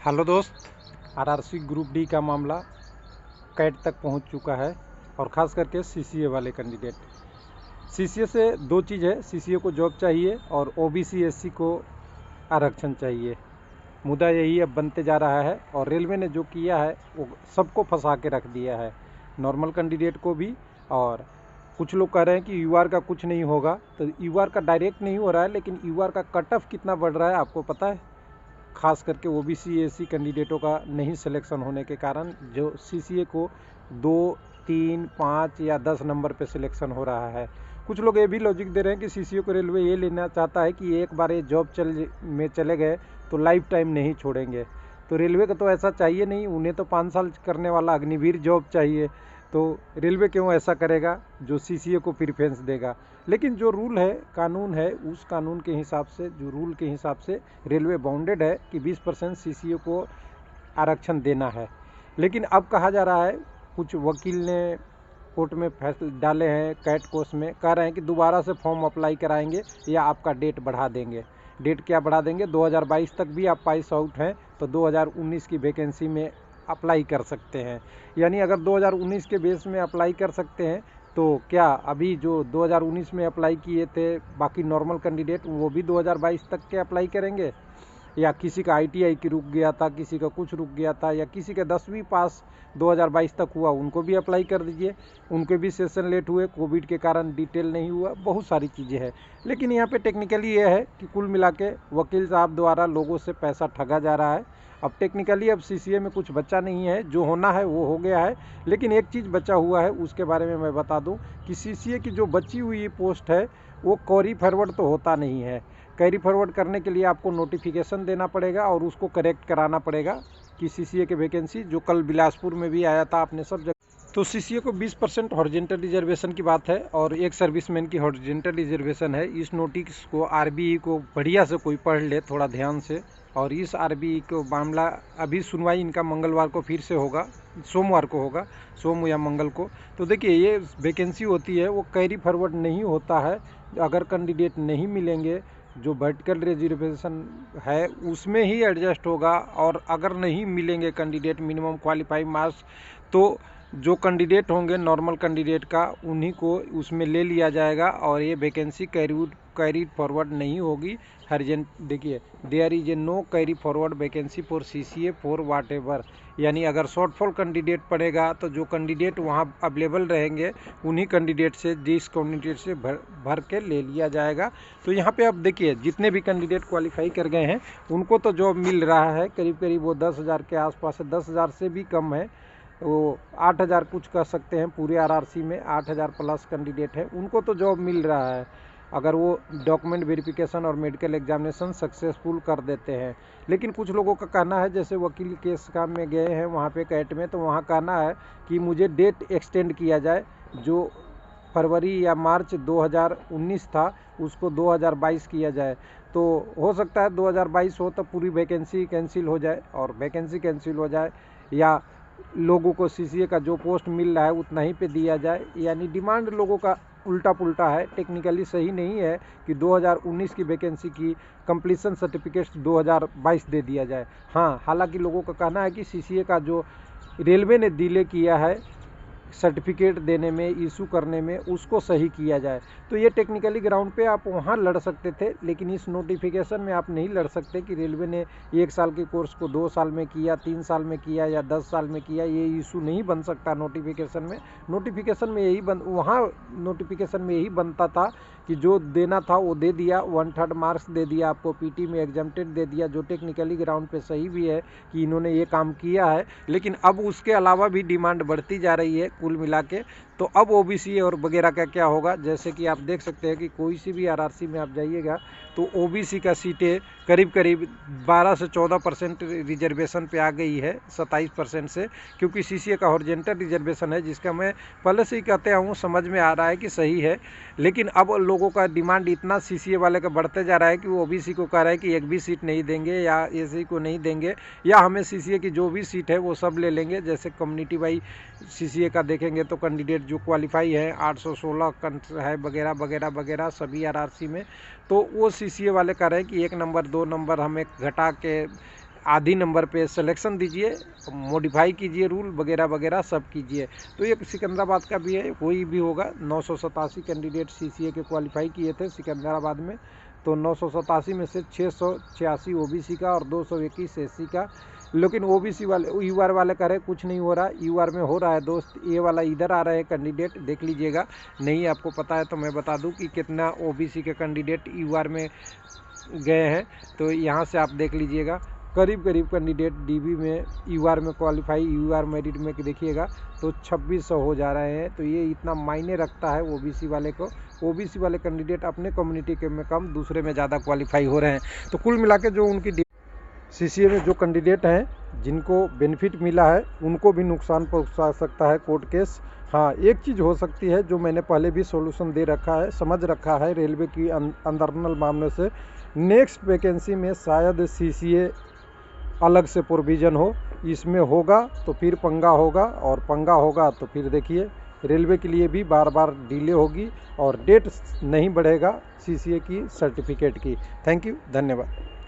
Hello दोस्त। RRC group D का मामला कैट तक पहुंच चुका है और ख़ास करके सीसीए वाले कैंडिडेट। सीसीए से दो चीज़ है, सीसीए को जॉब चाहिए और ओबीसी एससी को आरक्षण चाहिए। मुद्दा यही अब बनते जा रहा है और रेलवे ने जो किया है वो सबको फंसा के रख दिया है, नॉर्मल कैंडिडेट को भी। और कुछ लोग कह रहे हैं कि यूआर का कुछ नहीं होगा, तो यूआर का डायरेक्ट नहीं हो रहा है, लेकिन यूआर का कट ऑफ कितना बढ़ रहा है आपको पता है? खास करके ओबीसी एससी कैंडिडेटों का नहीं सिलेक्शन होने के कारण जो सीसीए को 2, 3, 5 या 10 नंबर पे सिलेक्शन हो रहा है। कुछ लोग ये भी लॉजिक दे रहे हैं कि सीसीए को रेलवे ये लेना चाहता है कि एक बार ये जॉब चले गए तो लाइफ टाइम नहीं छोड़ेंगे। तो रेलवे को तो ऐसा चाहिए नहीं, उन्हें तो 5 साल करने वाला अग्निवीर जॉब चाहिए। तो रेलवे क्यों ऐसा करेगा जो सीसीए को प्रीफरेंस देगा? लेकिन जो रूल है, कानून है, उस कानून के हिसाब से, जो रूल के हिसाब से रेलवे बाउंडेड है कि 20% सीसीए को आरक्षण देना है। लेकिन अब कहा जा रहा है, कुछ वकील ने कोर्ट में फैसले डाले हैं, कैट कोर्स में कह रहे हैं कि दोबारा से फॉर्म अप्लाई कराएंगे या आपका डेट बढ़ा देंगे। डेट क्या बढ़ा देंगे? 2022 तक भी आप पास आउट हैं तो 2019 की वैकेंसी में अप्लाई कर सकते हैं। यानी अगर 2019 के बेस में अप्लाई कर सकते हैं तो क्या अभी जो 2019 में अप्लाई किए थे बाकी नॉर्मल कैंडिडेट, वो भी 2022 तक के अप्लाई करेंगे? या किसी का आईटीआई की रुक गया था, किसी का कुछ रुक गया था, या किसी का 10वीं पास 2022 तक हुआ, उनको भी अप्लाई कर दीजिए। उनके भी सेशन लेट हुए, कोविड के कारण डिटेल नहीं हुआ, बहुत सारी चीज़ें हैं। लेकिन यहाँ पे टेक्निकली ये है कि कुल मिला के वकील साहब द्वारा लोगों से पैसा ठगा जा रहा है। अब टेक्निकली अब सीसीए में कुछ बचा नहीं है, जो होना है वो हो गया है। लेकिन एक चीज़ बचा हुआ है, उसके बारे में मैं बता दूं कि सीसीए की जो बची हुई पोस्ट है वो कैरी फॉरवर्ड तो होता नहीं है। कैरी फॉरवर्ड करने के लिए आपको नोटिफिकेशन देना पड़ेगा और उसको करेक्ट कराना पड़ेगा कि सीसीए के वैकेंसी जो कल बिलासपुर में भी आया था, आपने सब जगह। तो सीसीए को 20% हॉरिजेंटल रिजर्वेशन की बात है और एक सर्विसमैन की हॉरिजेंटल रिजर्वेशन है। इस नोटिस को आरबीई को बढ़िया से कोई पढ़ ले थोड़ा ध्यान से। और इस आरबीई को मामला अभी सुनवाई इनका मंगलवार को फिर से होगा, सोमवार को होगा, सोम या मंगल को। तो देखिए, ये वैकेंसी होती है वो कैरी फॉरवर्ड नहीं होता है। अगर कैंडिडेट नहीं मिलेंगे, जो वर्टिकल रिजर्वेशन है उसमें ही एडजस्ट होगा। और अगर नहीं मिलेंगे कैंडिडेट मिनिमम क्वालिफाइंग मार्क्स, तो जो कैंडिडेट होंगे नॉर्मल कैंडिडेट का, उन्हीं को उसमें ले लिया जाएगा और ये वैकेंसी कैरी फॉरवर्ड नहीं होगी। हरजेंट देखिए, there is a no carry forward vacancy for CCA for whatever. यानी अगर शॉर्टफॉल कैंडिडेट पड़ेगा तो जो कैंडिडेट वहाँ अवेलेबल रहेंगे उन्हीं कैंडिडेट से, जिस कैंडिडेट से भर के ले लिया जाएगा। तो यहाँ पे अब देखिए, जितने भी कैंडिडेट क्वालिफाई कर गए हैं उनको तो जॉब मिल रहा है, करीब करीब वो 10,000 के आसपास है, 10,000 से भी कम है, वो 8,000 कुछ कह सकते हैं। पूरे आरआरसी में 8,000 प्लस कैंडिडेट है, उनको तो जॉब मिल रहा है अगर वो डॉक्यूमेंट वेरिफिकेशन और मेडिकल एग्जामिनेशन सक्सेसफुल कर देते हैं। लेकिन कुछ लोगों का कहना है, जैसे वकील केस काम में गए हैं वहाँ पे कैट में, तो वहाँ कहना है कि मुझे डेट एक्सटेंड किया जाए, जो फरवरी या मार्च 2019 था उसको 2022 किया जाए। तो हो सकता है 2022 हो तो पूरी वैकेंसी कैंसिल हो जाए, और वैकेंसी कैंसिल हो जाए या लोगों को सीसीए का जो पोस्ट मिल रहा है उतना ही पे दिया जाए। यानी डिमांड लोगों का उल्टा पुल्टा है, टेक्निकली सही नहीं है कि 2019 की वैकेंसी की कंप्लीशन सर्टिफिकेट 2022 दे दिया जाए। हाँ, हालांकि लोगों का कहना है कि सीसीए का जो रेलवे ने डिले किया है सर्टिफिकेट देने में, इशू करने में, उसको सही किया जाए। तो ये टेक्निकली ग्राउंड पे आप वहाँ लड़ सकते थे, लेकिन इस नोटिफिकेशन में आप नहीं लड़ सकते कि रेलवे ने 1 साल के कोर्स को 2 साल में किया, 3 साल में किया या 10 साल में किया। ये इशू नहीं बन सकता नोटिफिकेशन में। नोटिफिकेशन में यही वहाँ नोटिफिकेशन में यही बनता था कि जो देना था वो दे दिया, 1/3 मार्क्स दे दिया आपको, पीटी में एग्जाम्प्टेड दे दिया, जो टेक्निकली ग्राउंड पे सही भी है कि इन्होंने ये काम किया है। लेकिन अब उसके अलावा भी डिमांड बढ़ती जा रही है कुल मिला के। तो अब ओबीसी और वगैरह का क्या होगा? जैसे कि आप देख सकते हैं कि कोई सी भी आरआरसी में आप जाइएगा तो ओबीसी का सीटें करीब करीब 12 से 14% रिजर्वेशन पे आ गई है, 27% से, क्योंकि सीसीए का हॉरिजॉन्टल रिजर्वेशन है, जिसका मैं पहले से ही कहते हूँ, समझ में आ रहा है कि सही है। लेकिन अब लोगों का डिमांड इतना सीसीए वाले का बढ़ते जा रहा है कि वो ओबीसी को कह रहा है कि एक भी सीट नहीं देंगे या एससी को नहीं देंगे, या हमें सीसीए की जो भी सीट है वो सब ले लेंगे। जैसे कम्युनिटी वाई सीसीए का देखेंगे तो कैंडिडेट जो क्वालिफाई है 816 है वगैरह वगैरह वगैरह सभी आरआरसी में, तो वो सीसीए वाले कह रहे हैं कि 1 नंबर 2 नंबर हमें घटा के आधी नंबर पे सिलेक्शन दीजिए, मॉडिफाई कीजिए, रूल वगैरह वगैरह सब कीजिए। तो ये सिकंदराबाद का भी है, कोई भी होगा। 987 कैंडिडेट सीसीए के क्वालिफाई किए थे सिकंदराबाद में, तो 987 में से 686 ओबीसी का और 221 एससी का। लेकिन ओबीसी वाले यूआर वाले कह रहे कुछ नहीं हो रहा, यूआर में हो रहा है दोस्त। ये वाला इधर आ रहे हैं कैंडिडेट, देख लीजिएगा। नहीं आपको पता है तो मैं बता दूं कि कितना ओबीसी के कैंडिडेट यूआर में गए हैं। तो यहाँ से आप देख लीजिएगा, करीब करीब कैंडिडेट डीबी में यूआर में क्वालिफाई, यूआर मेरिट में देखिएगा तो 2600 हो जा रहे हैं। तो ये इतना मायने रखता है ओबीसी वाले को। ओबीसी वाले कैंडिडेट अपने कम्युनिटी के में कम, दूसरे में ज़्यादा क्वालिफाई हो रहे हैं। तो कुल मिला के जो उनकी सीसीए में जो कैंडिडेट हैं जिनको बेनिफिट मिला है उनको भी नुकसान पहुंचा सकता है कोर्ट केस। हाँ, एक चीज़ हो सकती है जो मैंने पहले भी सॉल्यूशन दे रखा है, समझ रखा है रेलवे की अंदरनल मामले से। नेक्स्ट वैकेंसी में शायद सीसीए अलग से प्रोविज़न हो, इसमें होगा तो फिर पंगा होगा, और पंगा होगा तो फिर देखिए रेलवे के लिए भी बार बार डिले होगी और डेट नहीं बढ़ेगा सीसीए की सर्टिफिकेट की। थैंक यू, धन्यवाद।